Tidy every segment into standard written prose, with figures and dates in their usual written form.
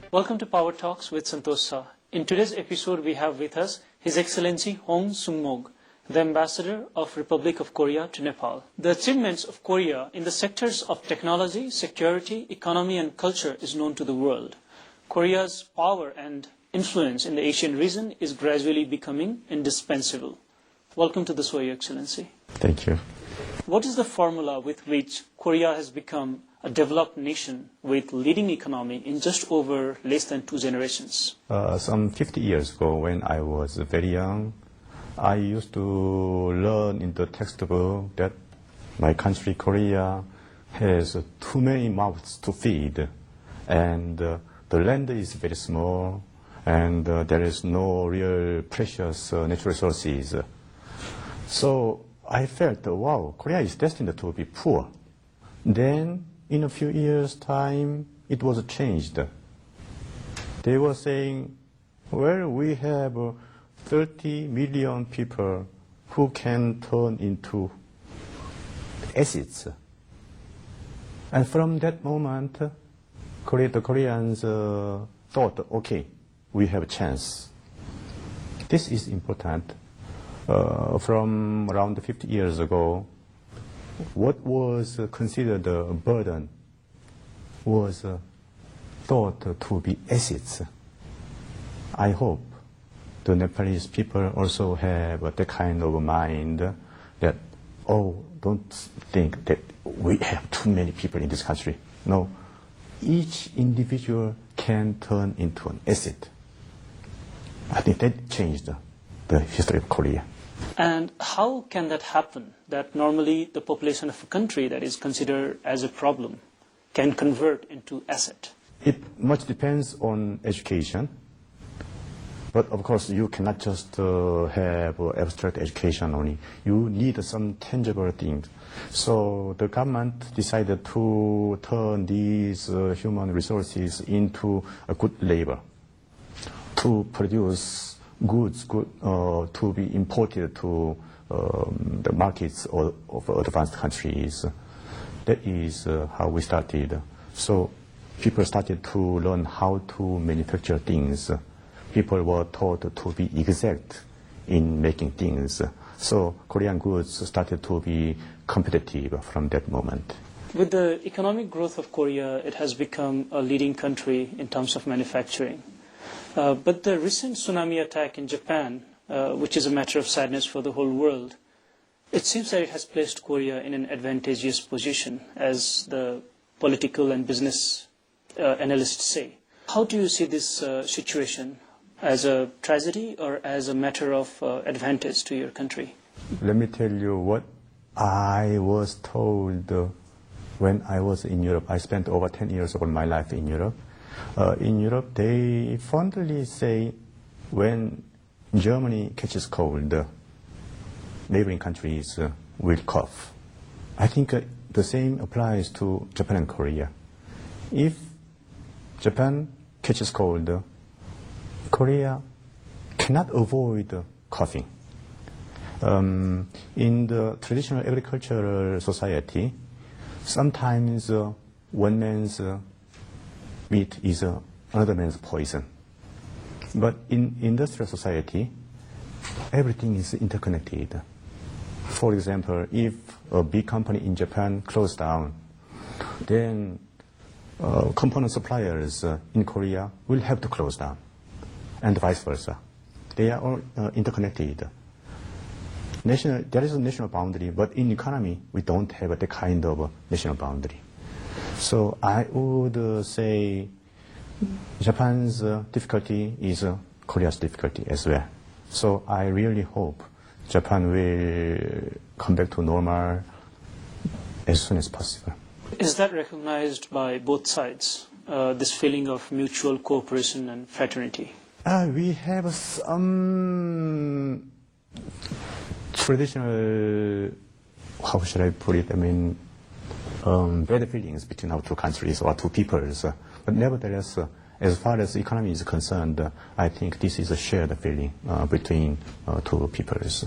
Welcome to Power Talks with Santosh Shah. In today's episode, we have with us His Excellency Sung-Mog, the Ambassador of Republic of Korea to Nepal. The achievements of Korea in the sectors of technology, security, economy and culture is known to the world. Korea's power and influence in the Asian region is gradually becoming indispensable. Welcome to the show, Your Excellency. Thank you. What is the formula with which Korea has become a developed nation with leading economy in just over less than 2 generations? Some 50 years ago, when I was very young, I used to learn in the textbook that my country, Korea, has too many mouths to feed, and the land is very small, and there is no real precious natural resources. So I felt, wow, Korea is destined to be poor. Then, in a few years' time, it was changed. They were saying, well, we have 30 million people who can turn into assets. And from that moment, the Koreans thought, okay, we have a chance. This is important. From around 50 years ago, what was considered a burden was thought to be assets. I hope the Nepalese people also have that kind of mind that, oh, don't think that we have too many people in this country. No, each individual can turn into an asset. I think that changed the history of Korea. And how can that happen, that normally the population of a country that is considered as a problem can convert into asset? It much depends on education. But of course, you cannot just have abstract education only. You need some tangible things. So the government decided to turn these human resources into a good labor, to produce goods to be imported to the markets of advanced countries. That is how we started. So people started to learn how to manufacture things. People were taught to be exact in making things. So Korean goods started to be competitive from that moment. With the economic growth of Korea, it has become a leading country in terms of manufacturing. But the recent tsunami attack in Japan, which is a matter of sadness for the whole world, it seems that it has placed Korea in an advantageous position, as the political and business analysts say. How do you see this situation? As a tragedy or as a matter of advantage to your country? Let me tell you what I was told when I was in Europe. I spent over 10 years of my life in Europe. In Europe, they fondly say when Germany catches cold, neighboring countries will cough. I think the same applies to Japan and Korea. If Japan catches cold, Korea cannot avoid coughing. In the traditional agricultural society, sometimes one man's meat is another man's poison. But in industrial society, everything is interconnected. For example, if a big company in Japan closed down, then component suppliers in Korea will have to close down, and vice versa. They are all interconnected. There is a national boundary, but in economy, we don't have that kind of national boundary. So I would say Japan's difficulty is Korea's difficulty as well. So I really hope Japan will come back to normal as soon as possible. Is that recognized by both sides, this feeling of mutual cooperation and fraternity? We have some traditional, how should I put it, bad feelings between our two countries or two peoples. But nevertheless, as far as the economy is concerned, I think this is a shared feeling between two peoples.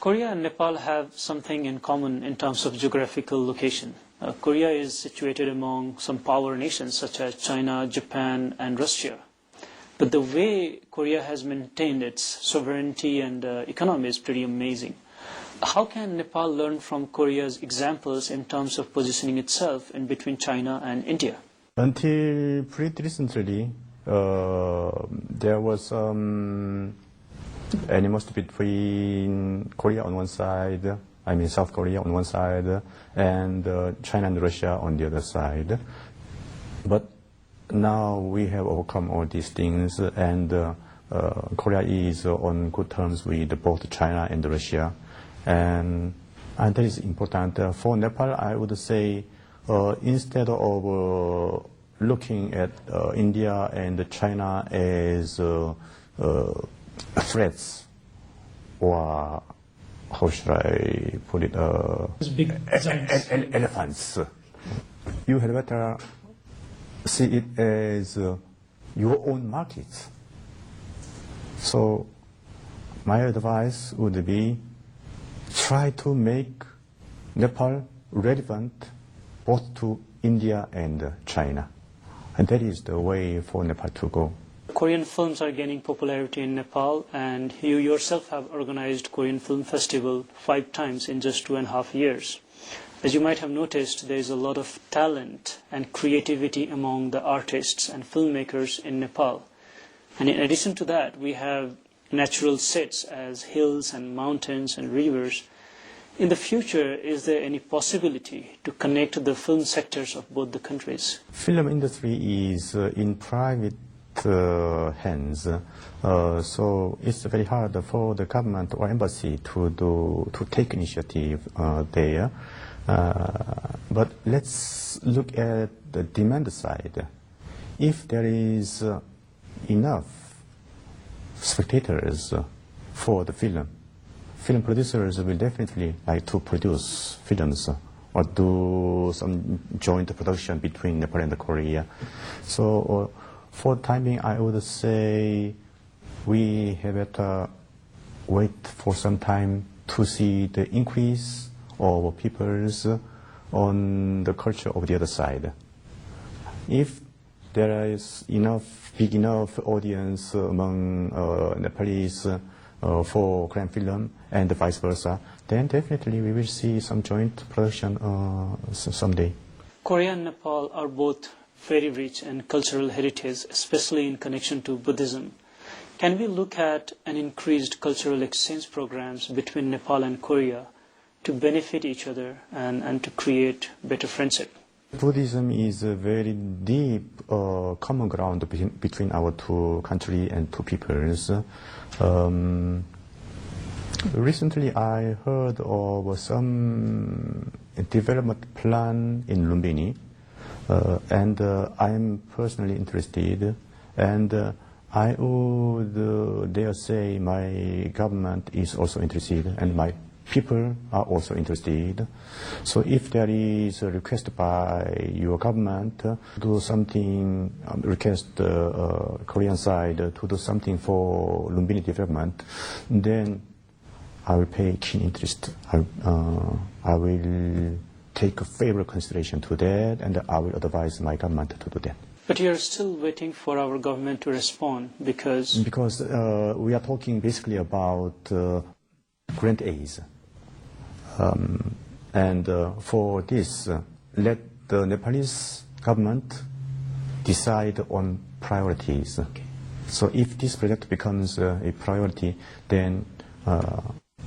Korea and Nepal have something in common in terms of geographical location. Korea is situated among some power nations such as China, Japan, and Russia. But the way Korea has maintained its sovereignty and economy is pretty amazing. How can Nepal learn from Korea's examples in terms of positioning itself in between China and India? Until pretty recently, there was some animosity between Korea on one side, South Korea on one side, and China and Russia on the other side. But now we have overcome all these things, and Korea is on good terms with both China and Russia. And that is important. For Nepal, I would say, instead of looking at India and China as threats, or how should I put it, big elephants, you had better see it as your own markets. So my advice would be, try to make Nepal relevant both to India and China. And that is the way for Nepal to go. Korean films are gaining popularity in Nepal, and you yourself have organized Korean Film Festival 5 times in just 2.5 years. As you might have noticed, there is a lot of talent and creativity among the artists and filmmakers in Nepal. And in addition to that, we have natural sets as hills and mountains and rivers. In the future, is there any possibility to connect the film sectors of both the countries? Film industry is in private hands, so it's very hard for the government or embassy to take initiative there. But let's look at the demand side. If there is enough spectators for the film producers will definitely like to produce films or do some joint production between Nepal and Korea. So for the time being, I would say we have to wait for some time to see the increase of peoples on the culture of the other side. If there is big enough audience among Nepalese for Korean film and vice versa, then definitely we will see some joint production someday. Korea and Nepal are both very rich in cultural heritage, especially in connection to Buddhism. Can we look at an increased cultural exchange programs between Nepal and Korea to benefit each other and to create better friendship? Buddhism is a very deep common ground between our two countries and two peoples. Recently, I heard of some development plan in Lumbini, and I am personally interested. And I would dare say my government is also interested, and my people are also interested. So if there is a request by your government to do something, request the Korean side to do something for Lumbini development, then I will pay keen interest. I will take a favorable consideration to that, and I will advise my government to do that. But you are still waiting for our government to respond because we are talking basically about grant aids. And for this, let the Nepalese government decide on priorities. Okay. So if this project becomes a priority, then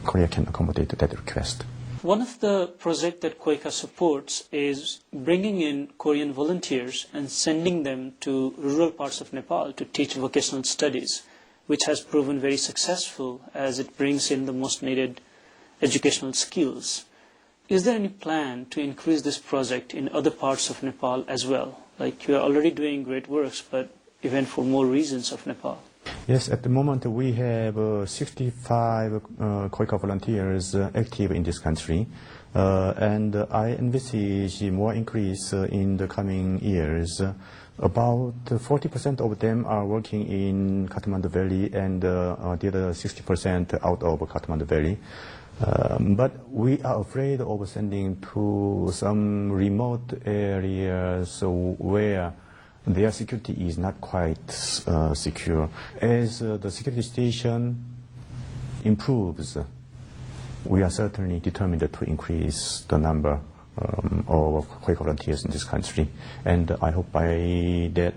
Korea can accommodate that request. One of the projects that KOICA supports is bringing in Korean volunteers and sending them to rural parts of Nepal to teach vocational studies, which has proven very successful as it brings in the most needed educational skills. Is there any plan to increase this project in other parts of Nepal as well? Like, you are already doing great works, but even for more regions of Nepal. Yes, at the moment we have 65 KOICA volunteers active in this country, and I envisage more increase in the coming years. About 40% of them are working in Kathmandu Valley, and the other 60% out of Kathmandu Valley. But we are afraid of sending to some remote areas where their security is not quite secure. As the security situation improves, we are certainly determined to increase the number of Quaker volunteers in this country. And I hope by that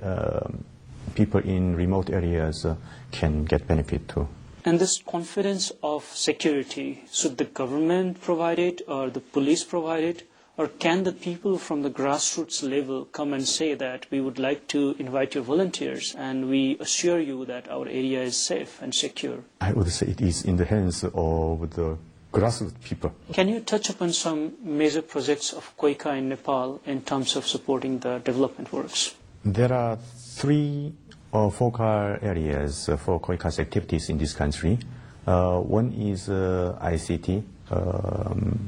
people in remote areas can get benefit too. And this confidence of security, should the government provide it or the police provide it? Or can the people from the grassroots level come and say that we would like to invite your volunteers and we assure you that our area is safe and secure? I would say it is in the hands of the grassroots people. Can you touch upon some major projects of Quaker in Nepal in terms of supporting the development works? There are three focal areas for Quaker's activities in this country. One is ICT,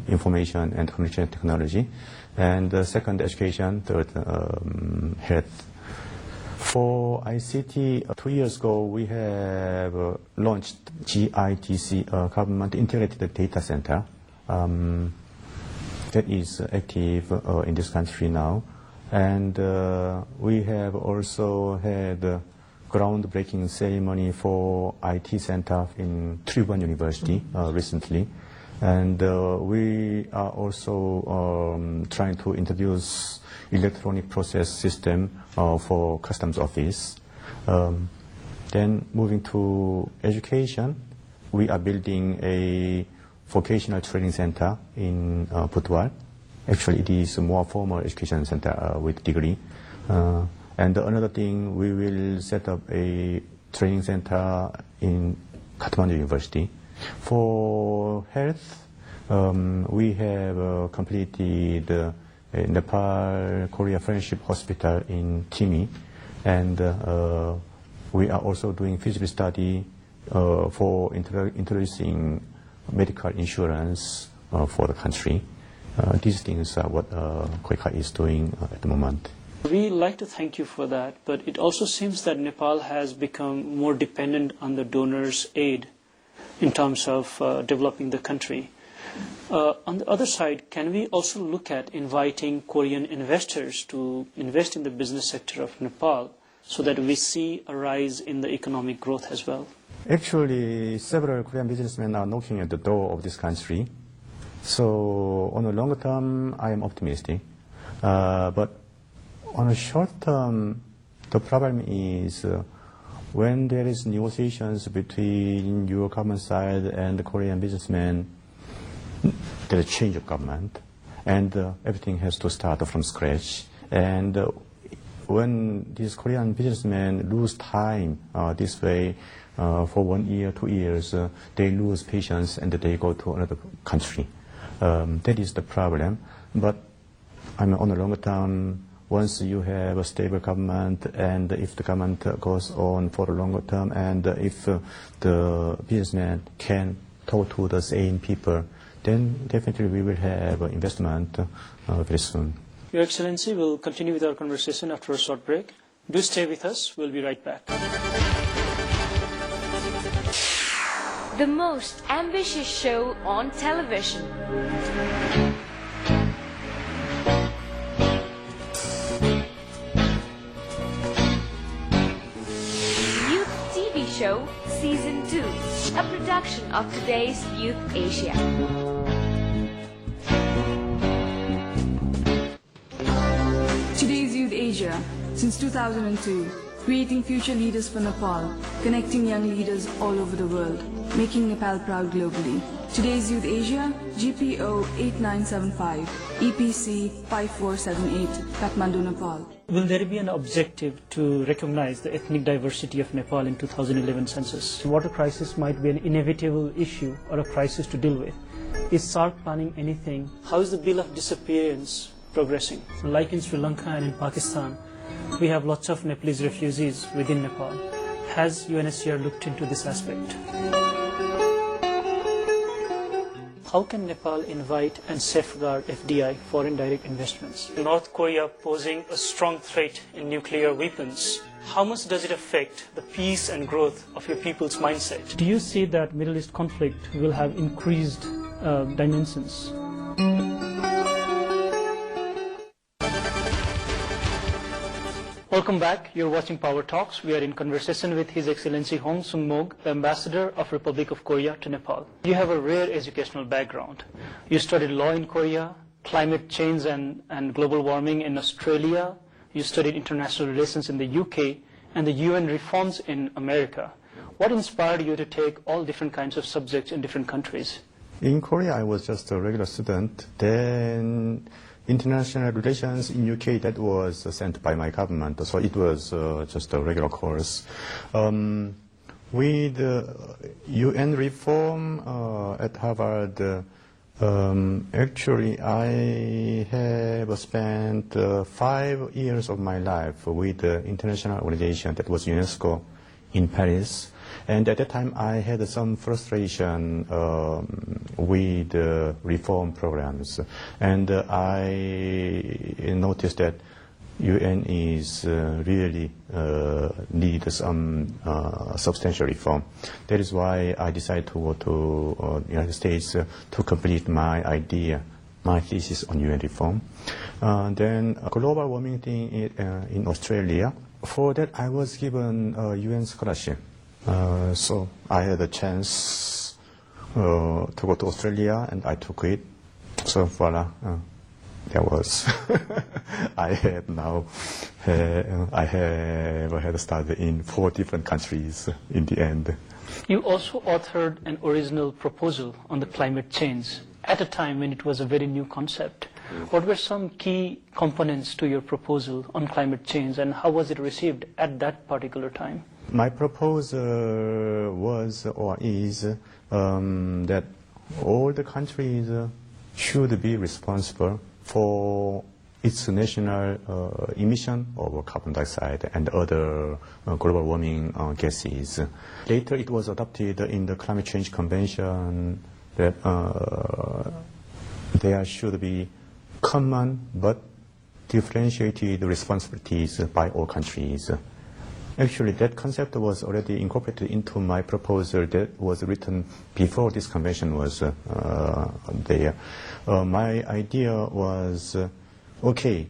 information and communication technology, and second, education, third, health. For ICT, 2 years ago, we have launched GITC, Government Integrated Data Center, that is active in this country now. And we have also had groundbreaking ceremony for IT center in Tribhuvan University recently. And we are also trying to introduce electronic process system for customs office. Then moving to education, we are building a vocational training center in Putwal. Actually, it is a more formal education center with degree. And another thing, we will set up a training center in Kathmandu University. For health, we have completed Nepal-Korea Friendship Hospital in Timi, and we are also doing feasibility study for introducing medical insurance for the country. These things are what Quaker is doing at the moment. We like to thank you for that, but it also seems that Nepal has become more dependent on the donors' aid in terms of developing the country. On the other side, can we also look at inviting Korean investors to invest in the business sector of Nepal so that we see a rise in the economic growth as well? Actually, several Korean businessmen are knocking at the door of this country. So on the longer term, I am optimistic. But on a short term, the problem is when there is negotiations between your government side and the Korean businessmen, there is a change of government, and everything has to start from scratch. And when these Korean businessmen lose time this way for 1 year, 2 years, they lose patience and they go to another country. That is the problem. But on the longer term, once you have a stable government, and if the government goes on for the longer term, and if the businessmen can talk to the same people, then definitely we will have investment very soon. Your Excellency, we'll continue with our conversation after a short break. Do stay with us. We'll be right back. The most ambitious show on television. Youth TV Show Season 2, a production of Today's Youth Asia. Today's Youth Asia, since 2002, creating future leaders for Nepal, connecting young leaders all over the world, making Nepal proud globally. Today's Youth Asia, GPO 8975, EPC 5478, Kathmandu, Nepal. Will there be an objective to recognize the ethnic diversity of Nepal in 2011 census? Water crisis might be an inevitable issue or a crisis to deal with. Is SARC planning anything? How is the bill of disappearance progressing? Like in Sri Lanka and in Pakistan, we have lots of Nepalese refugees within Nepal. Has UNHCR looked into this aspect? How can Nepal invite and safeguard FDI, foreign direct investments? North Korea posing a strong threat in nuclear weapons. How much does it affect the peace and growth of your people's mindset? Do you see that Middle East conflict will have increased dimensions. Welcome back. You're watching Power Talks. We are in conversation with His Excellency Sung-Mog, the Ambassador of Republic of Korea to Nepal. You have a rare educational background. You studied law in Korea, climate change and global warming in Australia. You studied international relations in the UK and the UN reforms in America. What inspired you to take all different kinds of subjects in different countries? In Korea, I was just a regular student. Then international relations in UK, that was sent by my government, so it was just a regular course. With UN reform at Harvard, actually I have spent 5 years of my life with the international organization that was UNESCO in Paris. And at that time, I had some frustration with reform programs. And I noticed that UN is really need some substantial reform. That is why I decided to go to the United States to complete my idea, my thesis on UN reform. Then global warming thing in Australia. For that, I was given a UN scholarship. So I had a chance to go to Australia, and I took it. So voila, that was I have had studied in 4 different countries in the end. You also authored an original proposal on the climate change at a time when it was a very new concept. What were some key components to your proposal on climate change, and how was it received at that particular time? My proposal was or is that all the countries should be responsible for its national emission of carbon dioxide and other global warming gases. Later it was adopted in the Climate Change Convention that there should be common but differentiated responsibilities by all countries. Actually, that concept was already incorporated into my proposal that was written before this convention was there. My idea was, okay,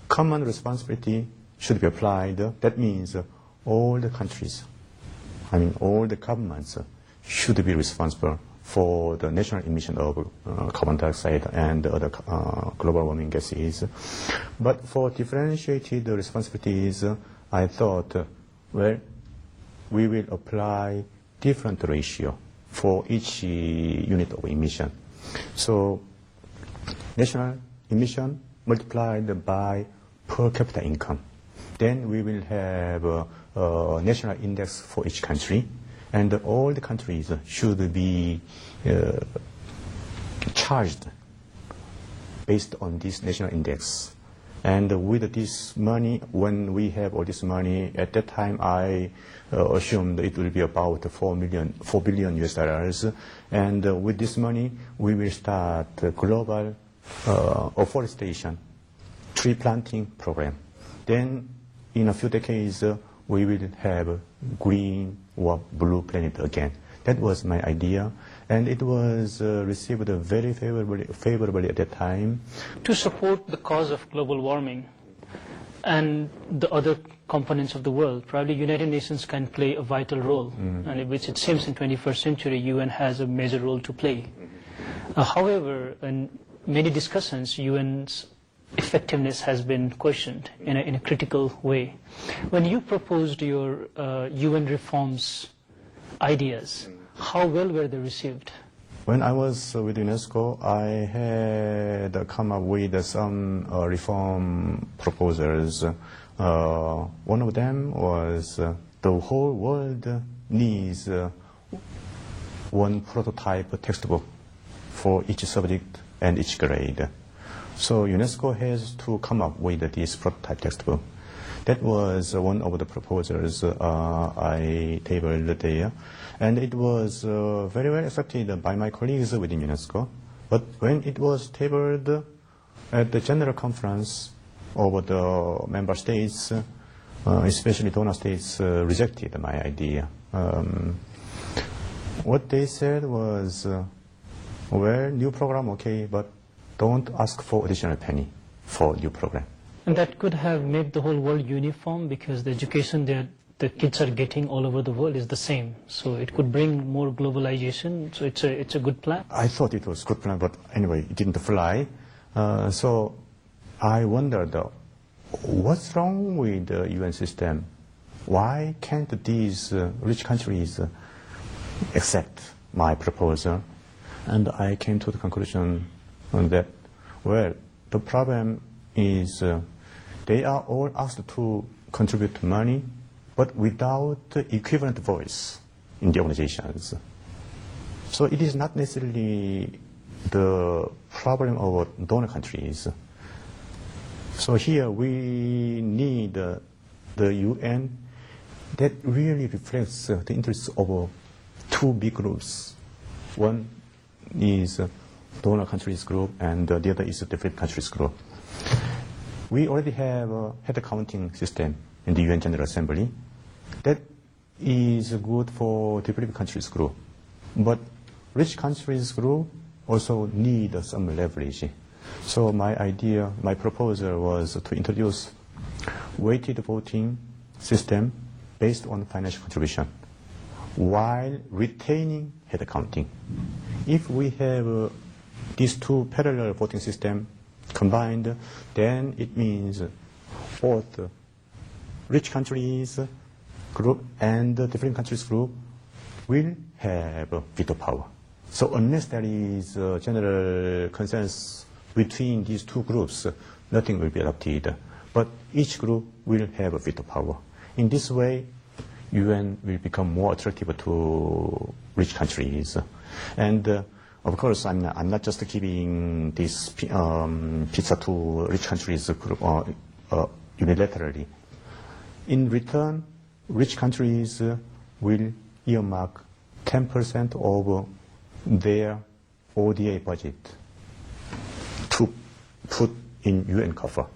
common responsibility should be applied. That means all the countries, all the governments should be responsible for the national emission of carbon dioxide and other global warming gases. But for differentiated responsibilities, I thought, well, we will apply different ratio for each unit of emission. So national emission multiplied by per capita income. Then we will have a national index for each country, and all the countries should be charged based on this national index. And with this money, when we have all this money, at that time I assumed it will be about $4 billion US dollars. And with this money, we will start a global afforestation, tree planting program. Then in a few decades, we will have green or blue planet again. That was my idea, and it was received very favorably at that time. To support the cause of global warming and the other components of the world, probably United Nations can play a vital role, and which it seems in 21st century UN has a major role to play. However, in many discussions, UN's effectiveness has been questioned in a critical way. When you proposed your UN reforms ideas, how well were they received? When I was with UNESCO, I had come up with some reform proposals. One of them was the whole world needs one prototype textbook for each subject and each grade. So UNESCO has to come up with this prototype textbook. That was one of the proposals I tabled there. And it was very well accepted by my colleagues within UNESCO. But when it was tabled at the General Conference of the member states, especially donor states, rejected my idea. What they said was, Well, new program, okay, but don't ask for additional penny for new program. And that could have made the whole world uniform, because the education that the kids are getting all over the world is the same. So it could bring more globalization. So it's a good plan. I thought it was a good plan, but anyway, it didn't fly. So I wondered, what's wrong with the UN system? Why can't these rich countries accept my proposal? And I came to the conclusion that, well, the problem is they are all asked to contribute money, but without equivalent voice in the organizations. So it is not necessarily the problem of donor countries. So here we need the UN that really reflects the interests of two big groups. One is donor countries group, and the other is the developed countries group. We already have a head counting system in the UN General Assembly that is good for developed countries group. But rich countries group also need some leverage. So my proposal was to introduce weighted voting system based on financial contribution while retaining head counting. If we have these two parallel voting systems combined, then it means both rich countries group and developing countries group will have veto power. So unless there is a general consensus between these two groups, nothing will be adopted. But each group will have a veto power. In this way, UN will become more attractive to rich countries. And of course, I'm not just giving this pizza to rich countries unilaterally. In return, rich countries will earmark 10% of their ODA budget to put in UN coffer.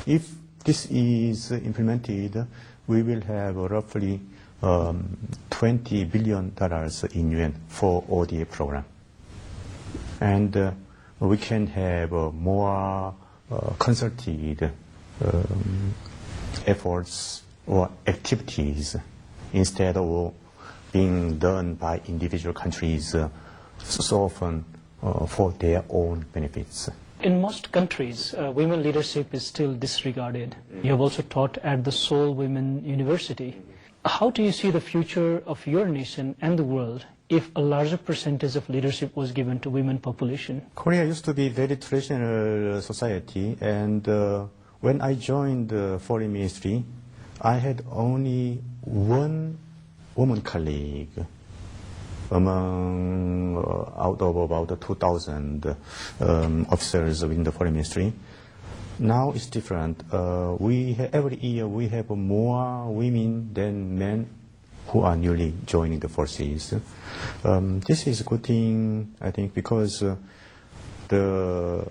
If this is implemented, we will have roughly $20 billion in UN for ODA program. And we can have more concerted efforts or activities instead of being done by individual countries so often for their own benefits. In most countries, women leadership is still disregarded. You have also taught at the Seoul Women University. How do you see the future of your nation and the world if a larger percentage of leadership was given to women population? Korea used to be a very traditional society, and when I joined the foreign ministry, I had only one woman colleague among out of about 2,000 officers within the foreign ministry. Now it's different. Every year we have more women than men who are newly joining the forces. This is a good thing, I think, because the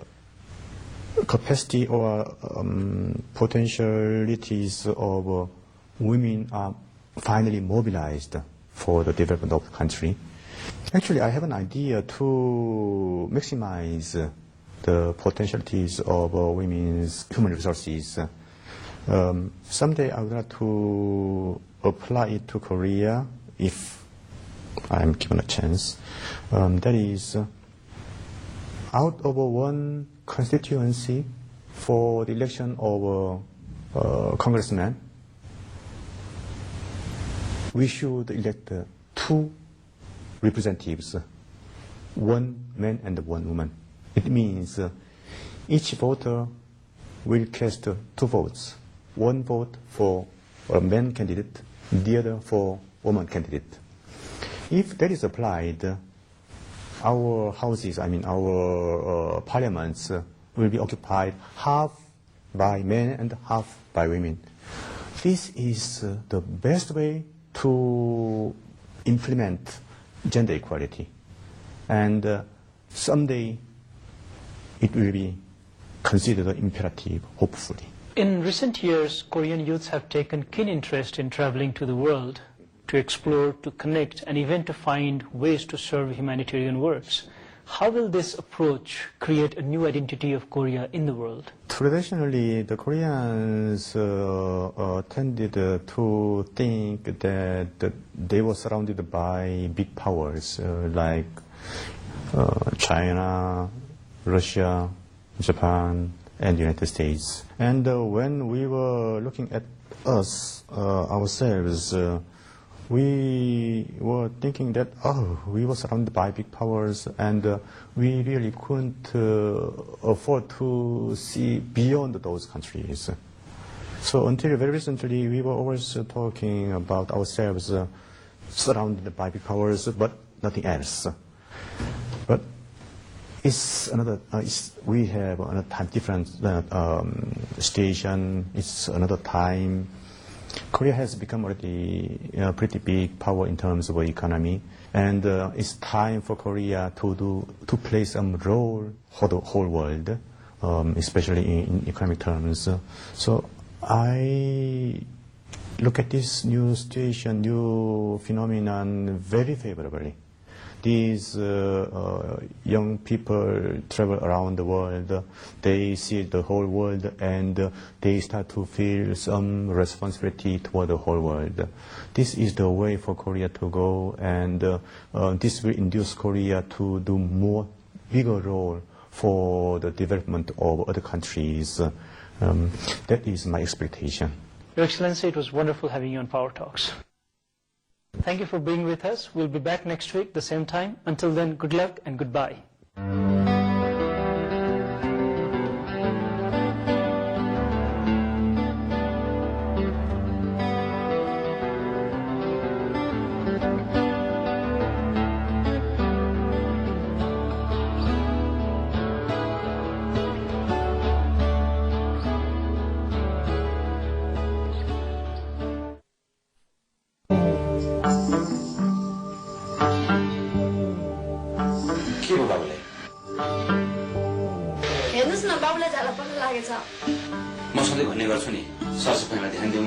capacity or potentialities of women are finally mobilized for the development of the country. Actually, I have an idea to maximize the potentialities of women's human resources. Someday I would like to apply it to Korea if I'm given a chance. That is, out of one constituency for the election of a congressman, we should elect two representatives, one man and one woman. It means each voter will cast two votes, one vote for a man candidate, the other for woman candidate. If that is applied, our houses, our parliaments will be occupied half by men and half by women. This is the best way to implement gender equality. And someday it will be considered imperative, hopefully. In recent years, Korean youths have taken keen interest in traveling to the world to explore, to connect, and even to find ways to serve humanitarian works. How will this approach create a new identity of Korea in the world? Traditionally, the Koreans tended to think that they were surrounded by big powers like China, Russia, Japan, and the United States. And when we were looking at us, ourselves, we were thinking that, we were surrounded by big powers and we really couldn't afford to see beyond those countries. So until very recently, we were always talking about ourselves surrounded by big powers, but nothing else. But it's another, we have another time, different station, it's another time. Korea has become already a pretty big power in terms of economy, and it's time for Korea to play some role for the whole world, especially in economic terms. So I look at this new situation, new phenomenon very favorably. These young people travel around the world, they see the whole world, and they start to feel some responsibility toward the whole world. This is the way for Korea to go, and this will induce Korea to do more bigger role for the development of other countries. That is my expectation. Your Excellency, it was wonderful having you on Power Talks. Thank you for being with us. We'll be back next week, the same time. Until then, good luck and goodbye. हेर्नुस् न बाबुलाई झाला पर्न लागेछ म सधैँ भन्ने गर्छु नि सरसफाइमा ध्यान दिउँ